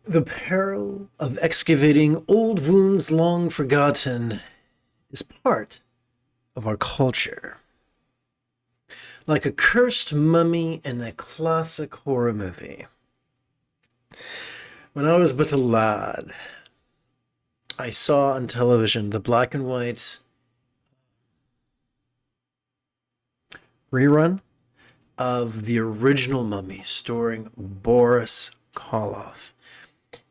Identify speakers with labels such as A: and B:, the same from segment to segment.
A: The peril of excavating old wounds long forgotten is part of our culture. Like a cursed mummy in a classic horror movie. When I was but a lad, I saw on television the black and white rerun of the original Mummy starring Boris Karloff.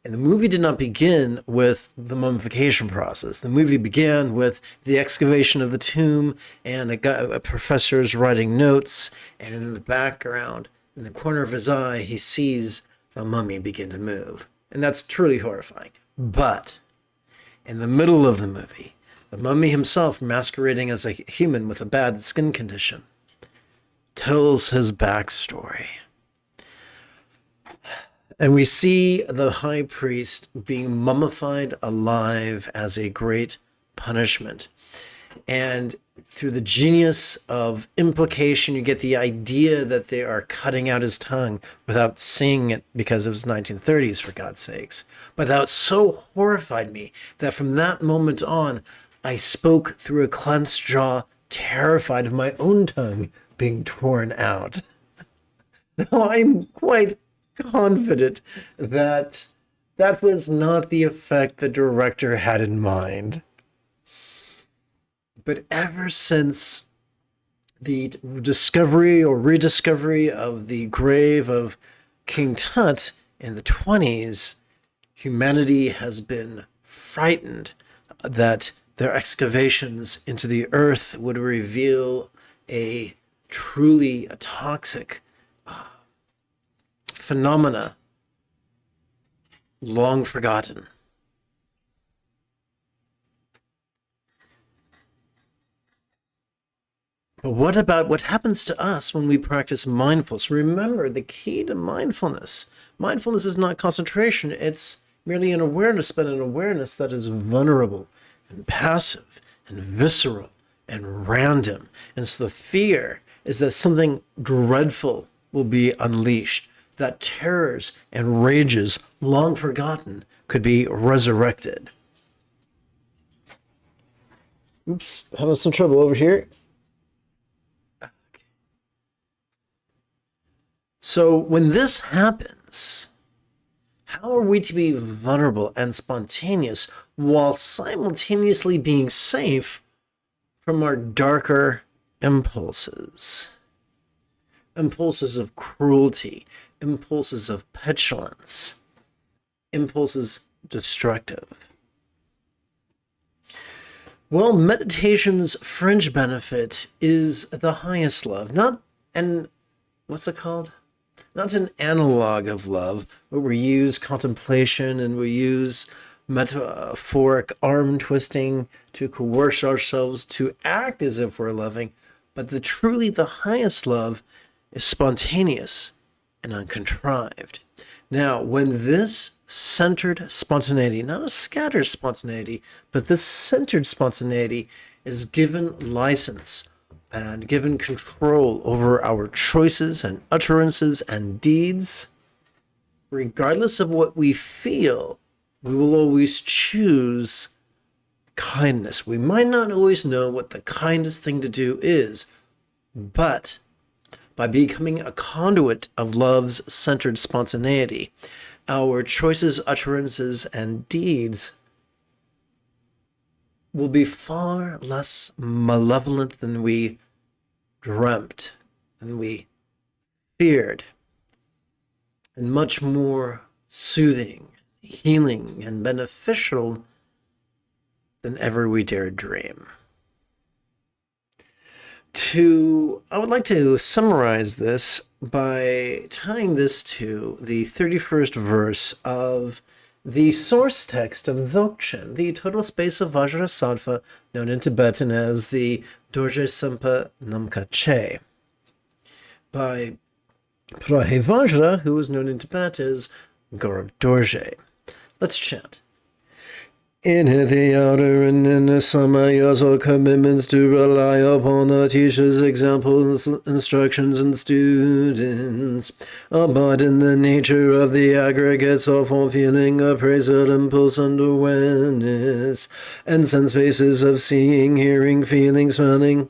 A: And the movie did not begin with the mummification process. The movie began with the excavation of the tomb and a professor's writing notes. And in the background, in the corner of his eye, he sees the mummy begin to move. And that's truly horrifying. But in the middle of the movie, the mummy himself, masquerading as a human with a bad skin condition, tells his backstory. And we see the high priest being mummified alive as a great punishment. And through the genius of implication, you get the idea that they are cutting out his tongue without seeing it because it was 1930s, for God's sakes. But that so horrified me that from that moment on, I spoke through a clenched jaw, terrified of my own tongue being torn out. Now I'm quite confident that that was not the effect the director had in mind. But ever since the discovery or rediscovery of the grave of King Tut in the 20s, humanity has been frightened that their excavations into the earth would reveal a truly toxic phenomena long forgotten. But what about what happens to us when we practice mindfulness? Remember, the key to mindfulness. Mindfulness is not concentration. It's merely an awareness, but an awareness that is vulnerable and passive and visceral and random. And so the fear is that something dreadful will be unleashed, that terrors and rages long forgotten could be resurrected. Oops, having some trouble over here. So when this happens, how are we to be vulnerable and spontaneous while simultaneously being safe from our darker impulses? Impulses of cruelty, impulses of petulance, impulses destructive. Well, meditation's fringe benefit is the highest love, not an, what's it called? Not an analog of love, where we use contemplation and we use metaphoric arm twisting to coerce ourselves to act as if we're loving, but truly the highest love is spontaneous and uncontrived. Now, when this centered spontaneity, not a scattered spontaneity, but this centered spontaneity is given license and given control over our choices and utterances and deeds, regardless of what we feel, we will always choose kindness. We might not always know what the kindest thing to do is, but by becoming a conduit of love's centered spontaneity, our choices, utterances, and deeds will be far less malevolent than we dreamt, than we feared, and much more soothing, healing, and beneficial than ever we dared dream. I would like to summarize this by tying this to the 31st verse of the source text of Dzogchen, the total space of Vajrasattva, known in Tibetan as the Dorje Sempa Namka Che, by Prahe Vajra, who is known in Tibet as Gorob Dorje. Let's chant. In the outer and in the summer years or commitments to rely upon the teacher's examples, instructions, and students. Abide in the nature of the aggregates of all feeling, appraisal, impulse, and awareness, and sense bases of seeing, hearing, feeling, smelling,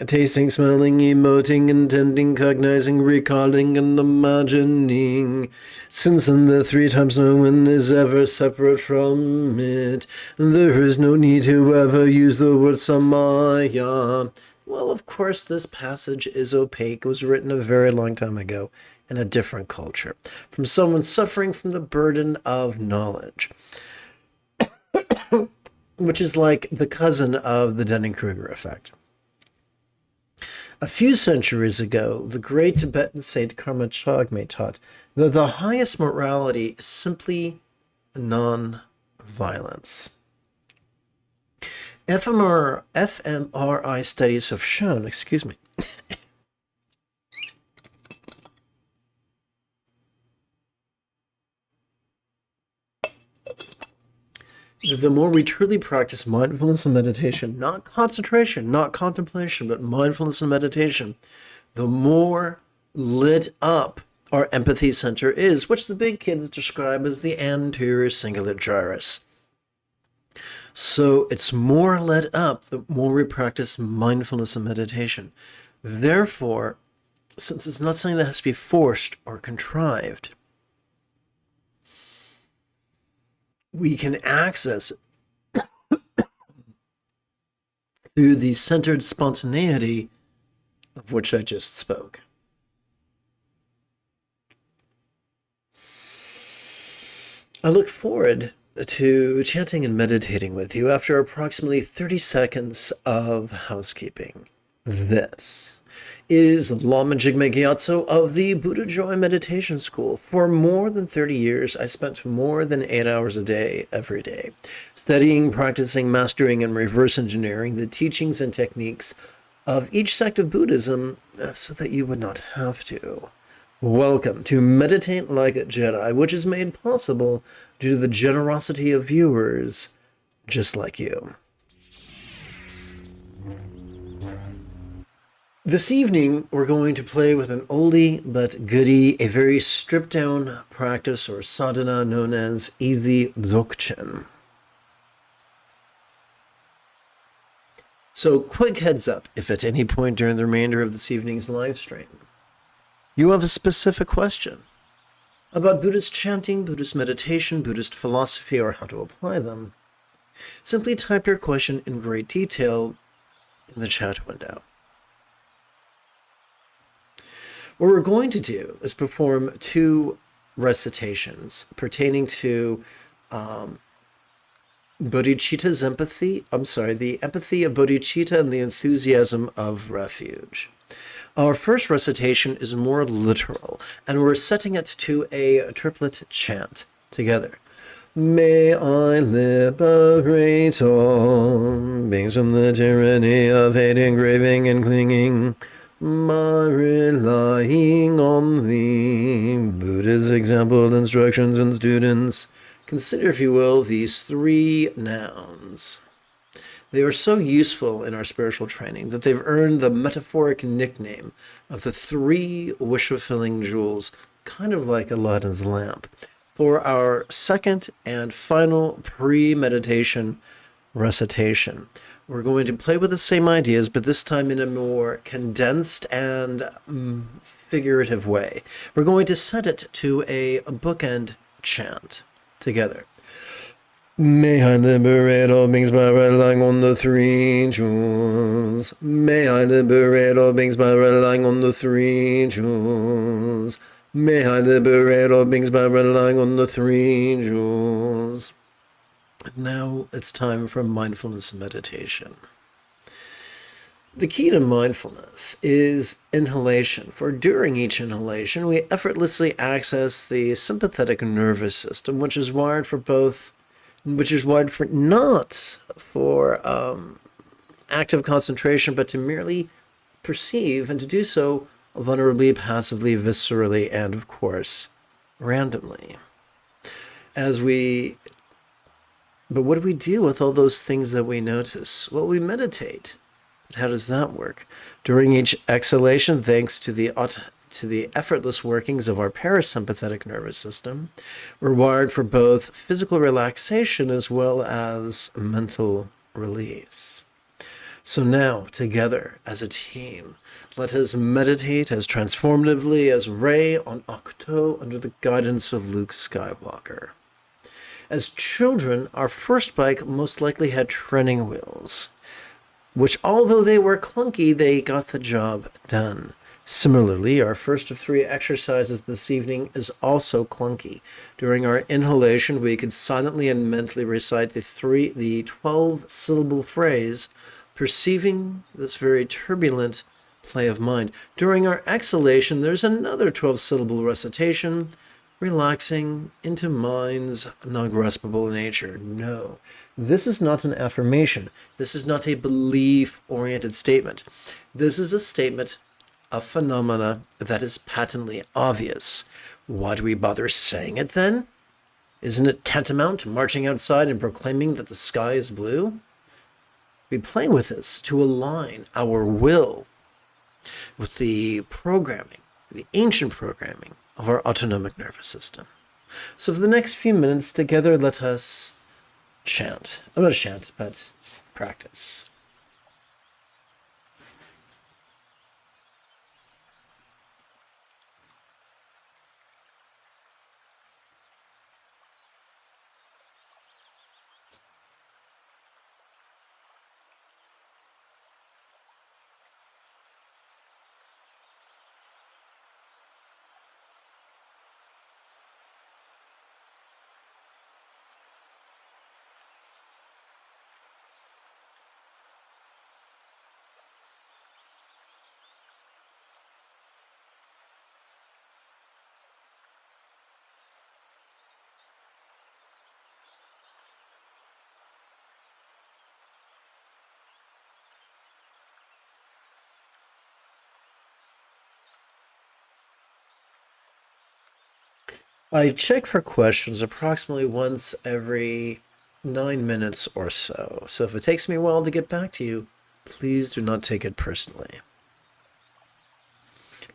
A: tasting, smelling, emoting, intending, cognizing, recalling, and imagining. Since in the three times no one is ever separate from it, there is no need to ever use the word samaya. Well, of course, this passage is opaque. It was written a very long time ago in a different culture, from someone suffering from the burden of knowledge, which is like the cousin of the Dunning-Kruger effect. A few centuries ago, the great Tibetan saint Karma Jigme taught that the highest morality is simply non-violence. fMRI studies have shown, the more we truly practice mindfulness and meditation, not concentration, not contemplation, but mindfulness and meditation, the more lit up our empathy center is, which the big kids describe as the anterior cingulate gyrus. So it's more lit up the more we practice mindfulness and meditation. Therefore, since it's not something that has to be forced or contrived, we can access it through the centered spontaneity of which I just spoke. I look forward to chanting and meditating with you after approximately 30 seconds of housekeeping. This is Lama Jigme Gyatso of the Buddha Joy Meditation School. For more than 30 years, I spent more than 8 hours a day, every day, studying, practicing, mastering, and reverse engineering the teachings and techniques of each sect of Buddhism so that you would not have to. Welcome to Meditate Like a Jedi, which is made possible due to the generosity of viewers just like you. This evening, we're going to play with an oldie but goodie, a very stripped-down practice or sadhana known as easy dzogchen. So, quick heads up, if at any point during the remainder of this evening's live stream, you have a specific question about Buddhist chanting, Buddhist meditation, Buddhist philosophy, or how to apply them, simply type your question in great detail in the chat window. What we're going to do is perform two recitations pertaining to bodhicitta's empathy, the empathy of bodhicitta and the enthusiasm of refuge. Our first recitation is more literal, and we're setting it to a triplet chant together. May I liberate all beings from the tyranny of hate, engraving, and clinging, by relying on thee, Buddha's example, instructions, and students. Consider, if you will, these three nouns. They are so useful in our spiritual training that they've earned the metaphoric nickname of the three wish-fulfilling jewels, kind of like Aladdin's lamp. For our second and final pre-meditation recitation, we're going to play with the same ideas, but this time in a more condensed and figurative way. We're going to set it to a bookend chant together. May I liberate all beings by relying on the three jewels. May I liberate all beings by relying on the three jewels. May I liberate all beings by relying on the three jewels. Now it's time for mindfulness meditation. The key to mindfulness is inhalation, for during each inhalation, we effortlessly access the sympathetic nervous system, which is wired not for active concentration, but to merely perceive, and to do so vulnerably, passively, viscerally, and of course, randomly. As we But what do we do with all those things that we notice? Well, we meditate. But how does that work? During each exhalation, thanks to the effortless workings of our parasympathetic nervous system, we're wired for both physical relaxation as well as mental release. So now, together as a team, let us meditate as transformatively as Rey on Ahch-To under the guidance of Luke Skywalker. As children, our first bike most likely had training wheels, which, although they were clunky, they got the job done. Similarly, our first of 3 exercises this evening is also clunky. During our inhalation, we could silently and mentally recite the 12-syllable phrase, perceiving this very turbulent play of mind. During our exhalation, there's another 12-syllable recitation, relaxing into mind's non-graspable nature. No, this is not an affirmation. This is not a belief-oriented statement. This is a statement of phenomena that is patently obvious. Why do we bother saying it then? Isn't it tantamount to marching outside and proclaiming that the sky is blue? We play with this to align our will with the programming, the ancient programming of our autonomic nervous system. So for the next few minutes together, let us chant. Not chant, but practice. I check for questions approximately once every 9 minutes or so. So if it takes me a while to get back to you, please do not take it personally.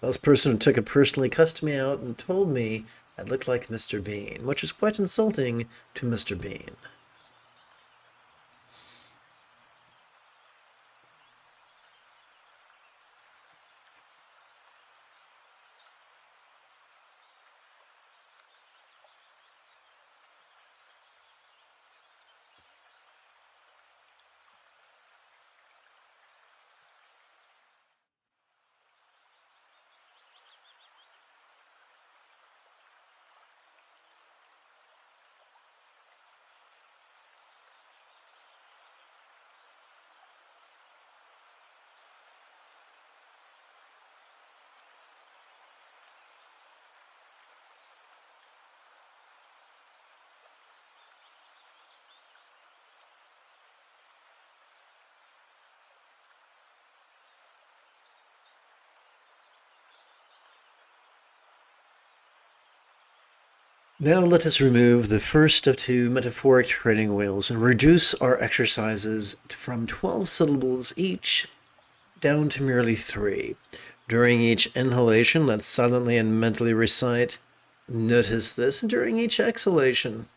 A: Last person who took it personally cussed me out and told me I looked like Mr. Bean, which is quite insulting to Mr. Bean. Now let us remove the first of 2 metaphoric training wheels and reduce our exercises from 12 syllables each down to merely 3. During each inhalation, let's silently and mentally recite, notice this. And during each exhalation,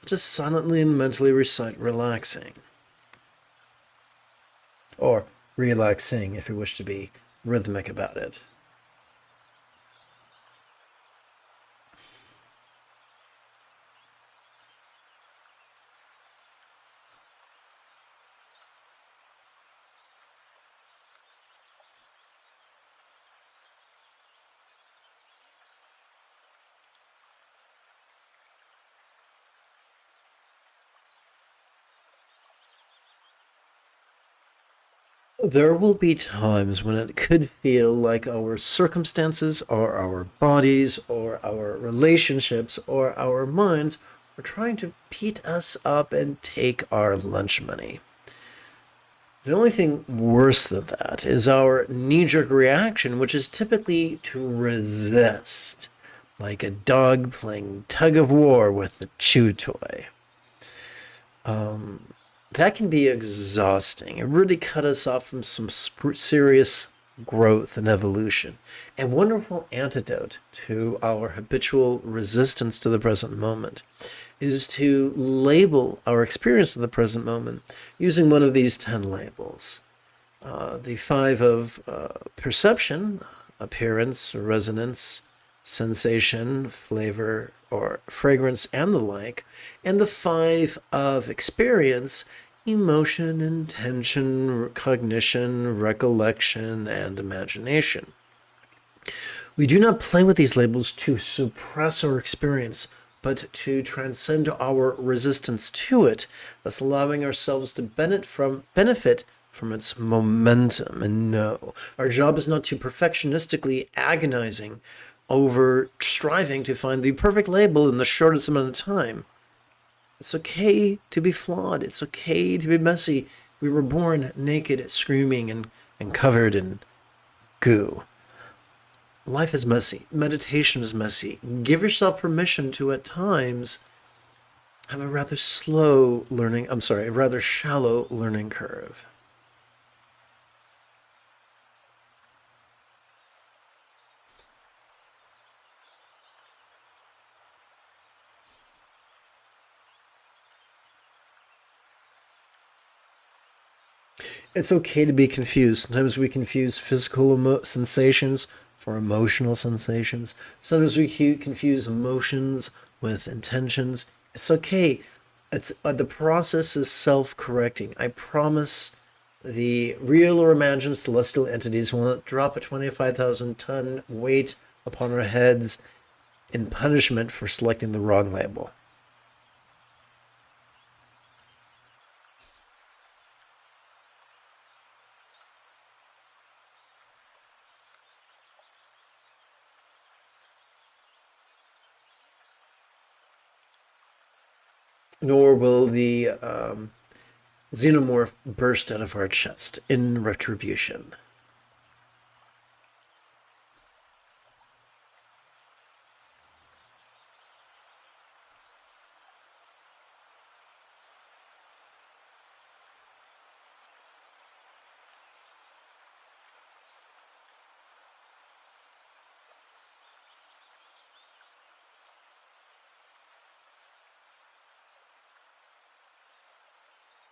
A: let us silently and mentally recite, relaxing. Or relaxing if you wish to be rhythmic about it. There will be times when it could feel like our circumstances or our bodies or our relationships or our minds are trying to beat us up and take our lunch money. The only thing worse than that is our knee-jerk reaction, which is typically to resist, like a dog playing tug of war with a chew toy. that can be exhausting. It really cut us off from some serious growth and evolution. A wonderful antidote to our habitual resistance to the present moment is to label our experience of the present moment using one of these 10 labels. The 5 of perception, appearance, resonance, sensation, flavor, or fragrance, and the like, and the 5 of experience, emotion, intention, cognition, recollection, and imagination. We do not play with these labels to suppress our experience, but to transcend our resistance to it, thus allowing ourselves to benefit from its momentum. And no, our job is not to perfectionistically agonizing over striving to find the perfect label in the shortest amount of time. It's okay to be flawed. It's okay to be messy. We were born naked, screaming, and covered in goo. Life is messy. Meditation is messy. Give yourself permission to, at times, have a rather shallow learning curve. It's okay to be confused. Sometimes we confuse physical sensations for emotional sensations. Sometimes we confuse emotions with intentions. It's okay. It's the process is self-correcting. I promise the real or imagined celestial entities will not drop a 25,000-ton weight upon our heads in punishment for selecting the wrong label. Nor will the xenomorph burst out of our chest in retribution.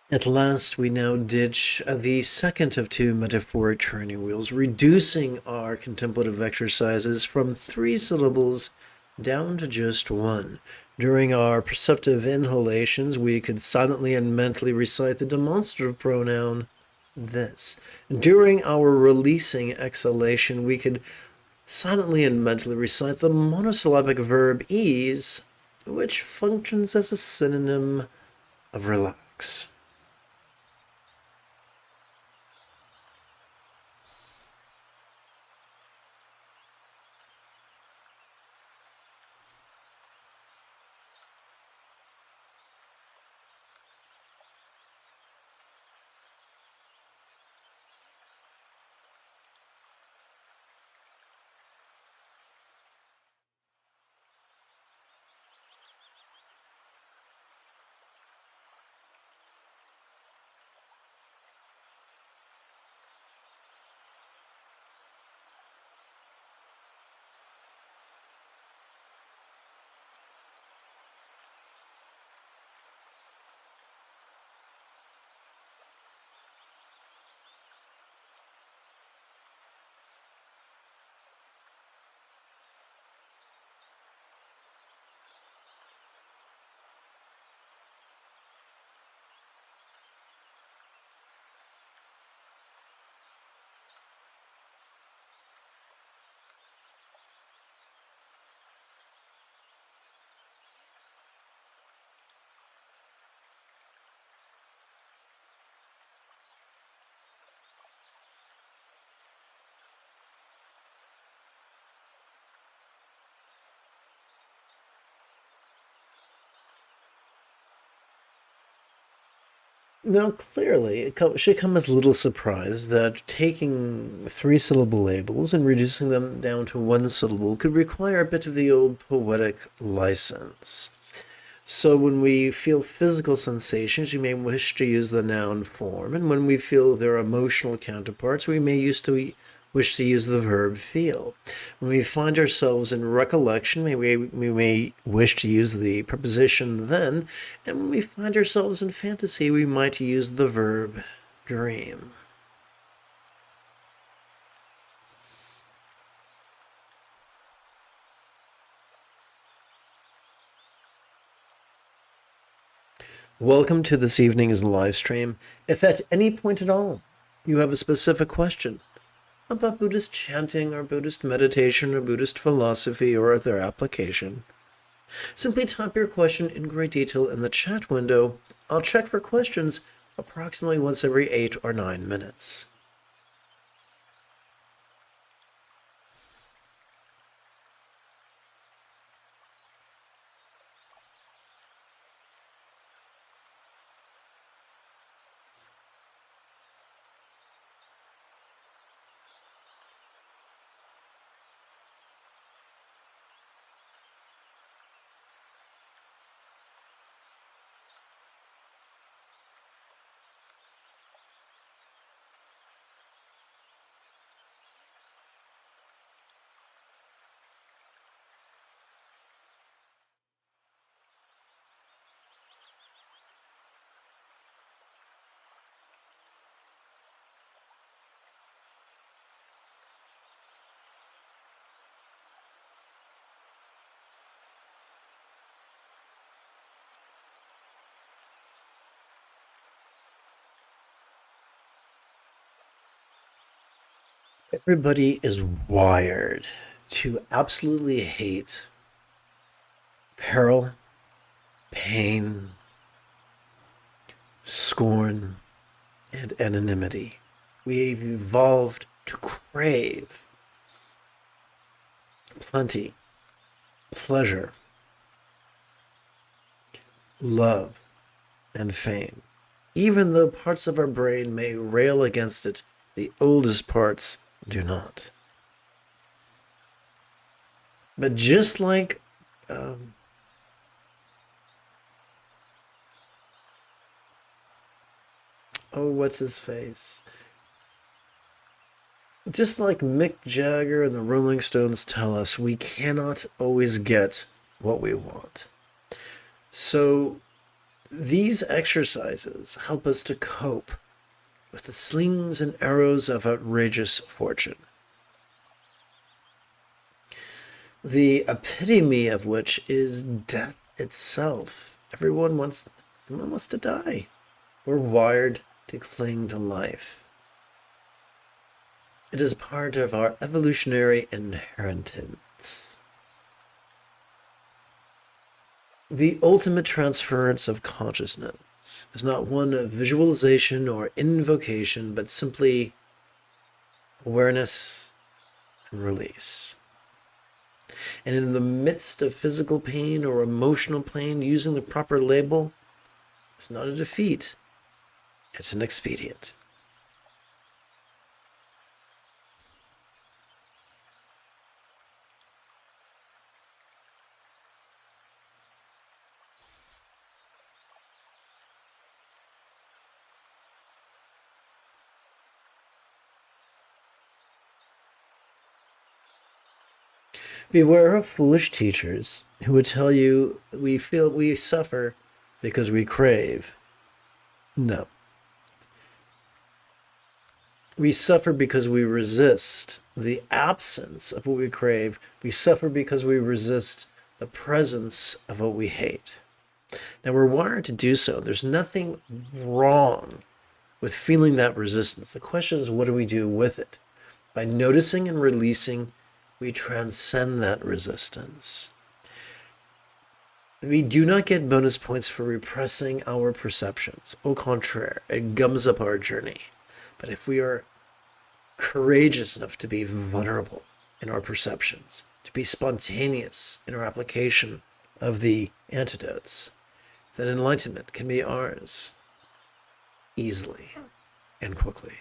A: At last, we now ditch the second of 2 metaphoric training wheels, reducing our contemplative exercises from 3 syllables down to just 1. During our perceptive inhalations, we could silently and mentally recite the demonstrative pronoun this. During our releasing exhalation, we could silently and mentally recite the monosyllabic verb ease, which functions as a synonym of relax. Now, clearly, it should come as little surprise that taking 3-syllable labels and reducing them down to 1 syllable could require a bit of the old poetic license. So when we feel physical sensations, we may wish to use the noun form, and when we feel their emotional counterparts, we may wish to use the verb feel. When we find ourselves in recollection, we may wish to use the preposition then, and when we find ourselves in fantasy, we might use the verb dream. Welcome to this evening's live stream. If at any point at all you have a specific question about Buddhist chanting or Buddhist meditation or Buddhist philosophy or their application, simply type your question in great detail in the chat window. I'll check for questions approximately once every 8 or 9 minutes. Everybody is wired to absolutely hate peril, pain, scorn, and anonymity. We've evolved to crave plenty, pleasure, love, and fame. Even though parts of our brain may rail against it, the oldest parts do not. But just like what's his face? Just like Mick Jagger and the Rolling Stones tell us, we cannot always get what we want. So these exercises help us to cope with the slings and arrows of outrageous fortune, the epitome of which is death itself. Everyone wants to die. We're wired to cling to life. It is part of our evolutionary inheritance. The ultimate transference of consciousness is not one of visualization or invocation, but simply awareness and release. And in the midst of physical pain or emotional pain, using the proper label is not a defeat, it's an expedient. Beware of foolish teachers who would tell you we suffer because we crave. No. We suffer because we resist the absence of what we crave. We suffer because we resist the presence of what we hate. Now, we're wired to do so. There's nothing wrong with feeling that resistance. The question is, what do we do with it? By noticing and releasing, we transcend that resistance. We do not get bonus points for repressing our perceptions. Au contraire, it gums up our journey. But if we are courageous enough to be vulnerable in our perceptions, to be spontaneous in our application of the antidotes, then enlightenment can be ours easily and quickly.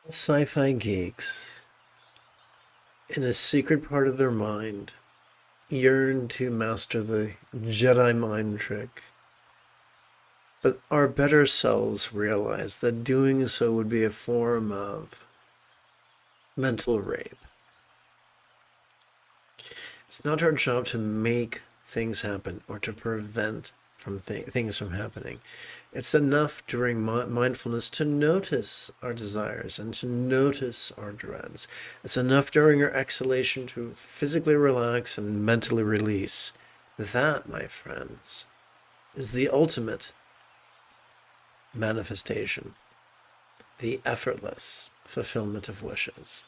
A: Sci-fi geeks, in a secret part of their mind, yearn to master the Jedi mind trick. But our better selves realize that doing so would be a form of mental rape. It's not our job to make things happen or to prevent things from happening. It's enough during mindfulness to notice our desires and to notice our dreads. It's enough during our exhalation to physically relax and mentally release. That, my friends, is the ultimate manifestation, the effortless fulfillment of wishes.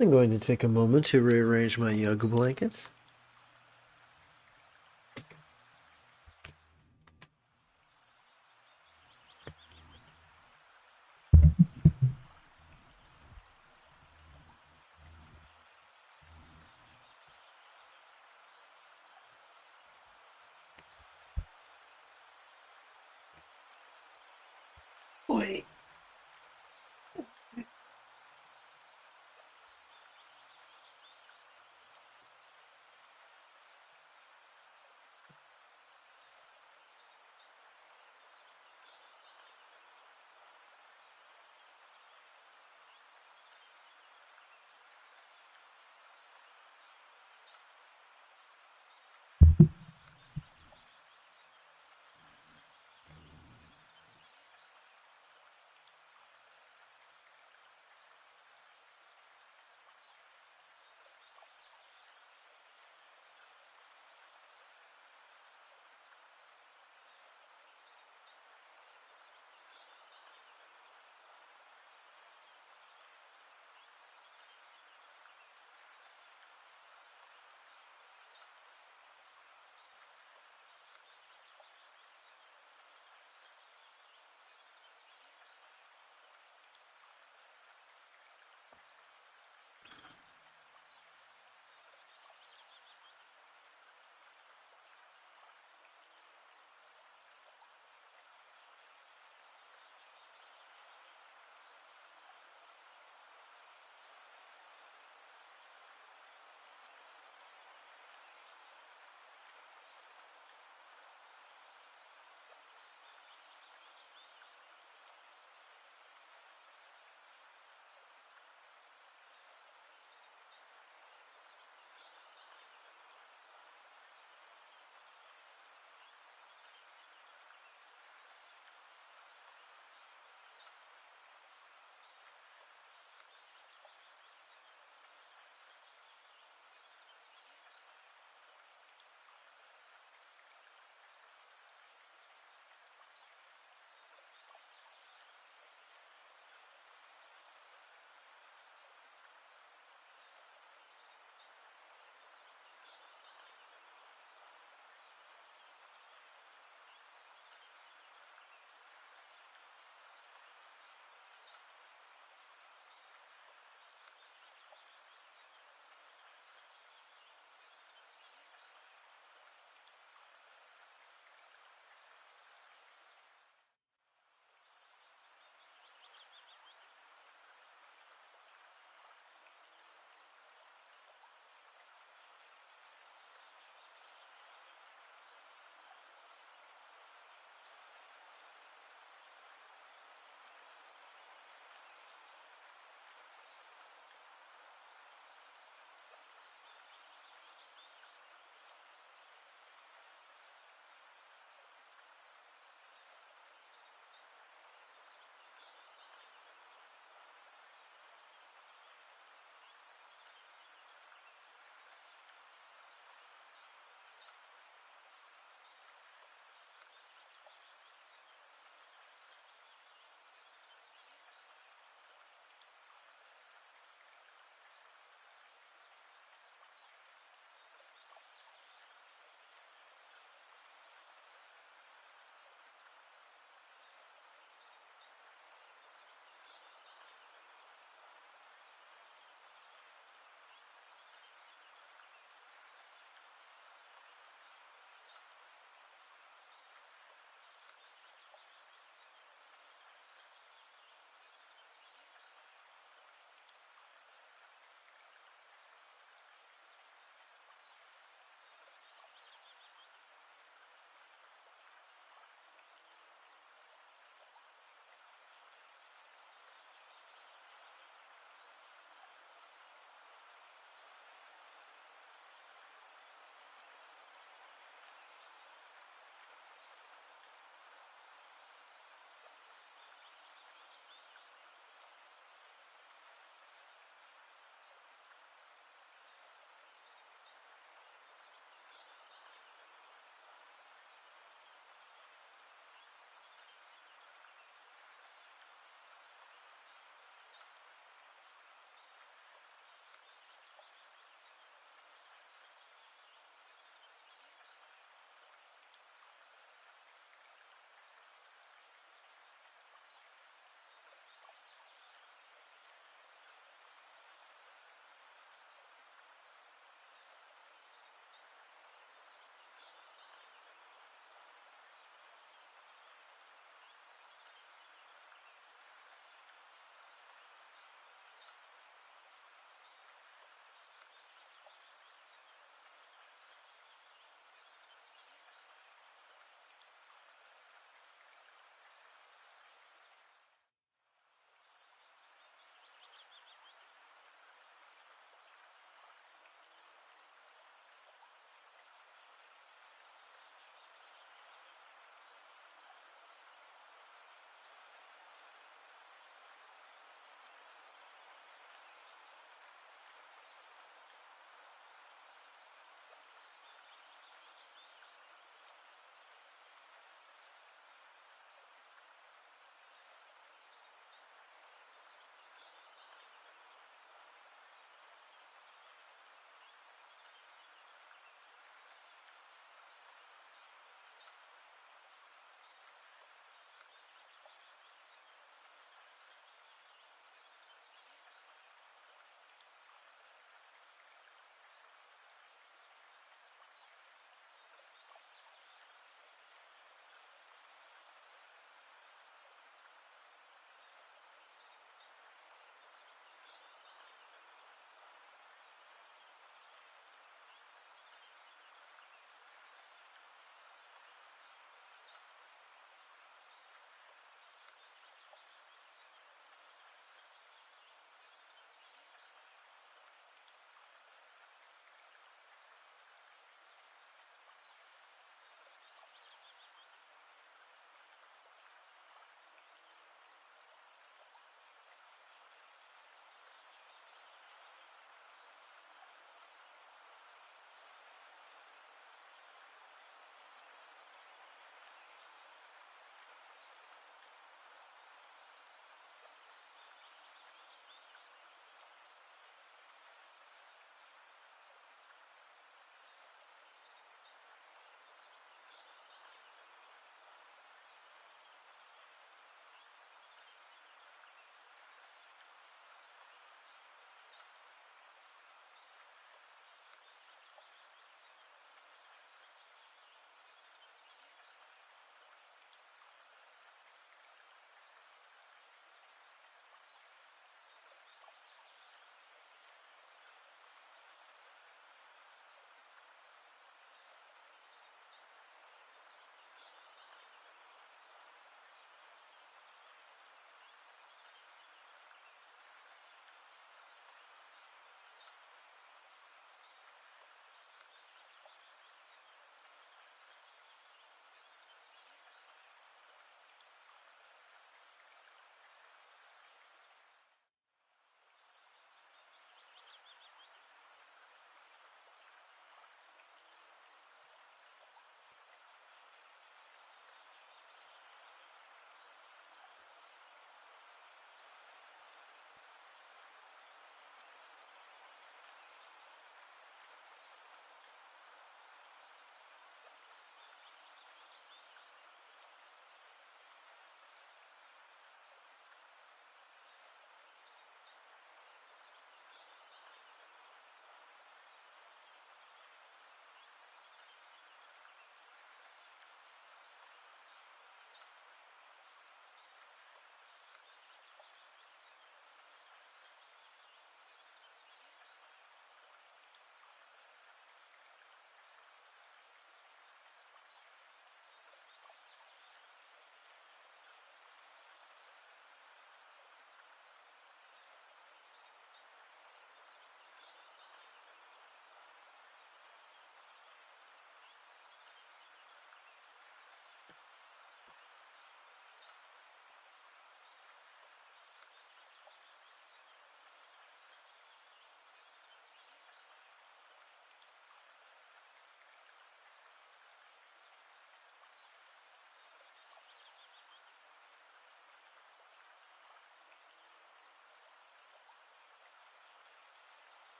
A: I'm going to take a moment to rearrange my yoga blanket. Wait.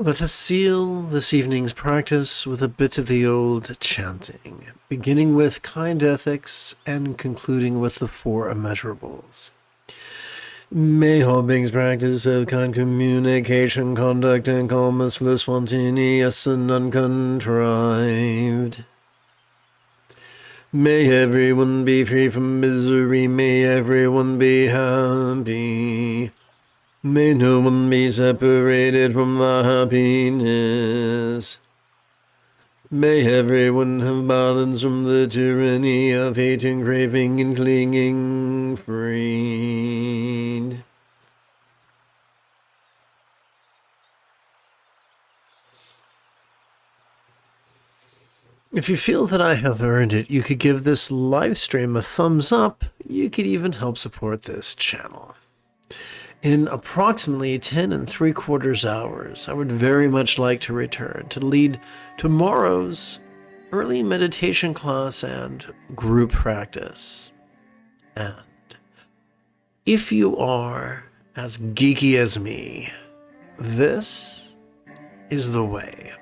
A: Let us seal this evening's practice with a bit of the old chanting, beginning with kind ethics and concluding with the four immeasurables. May all beings practice of kind communication, conduct, and calmness flow spontaneous and uncontrived. May everyone be free from misery, may everyone be happy. May no one be separated from the happiness. May everyone have balance from the tyranny of hating, craving, and clinging freed. If you feel that I have earned it, you could give this live stream a thumbs up. You could even help support this channel. In approximately 10 3/4 hours, I would very much like to return to lead tomorrow's early meditation class and group practice. And if you are as geeky as me, this is the way.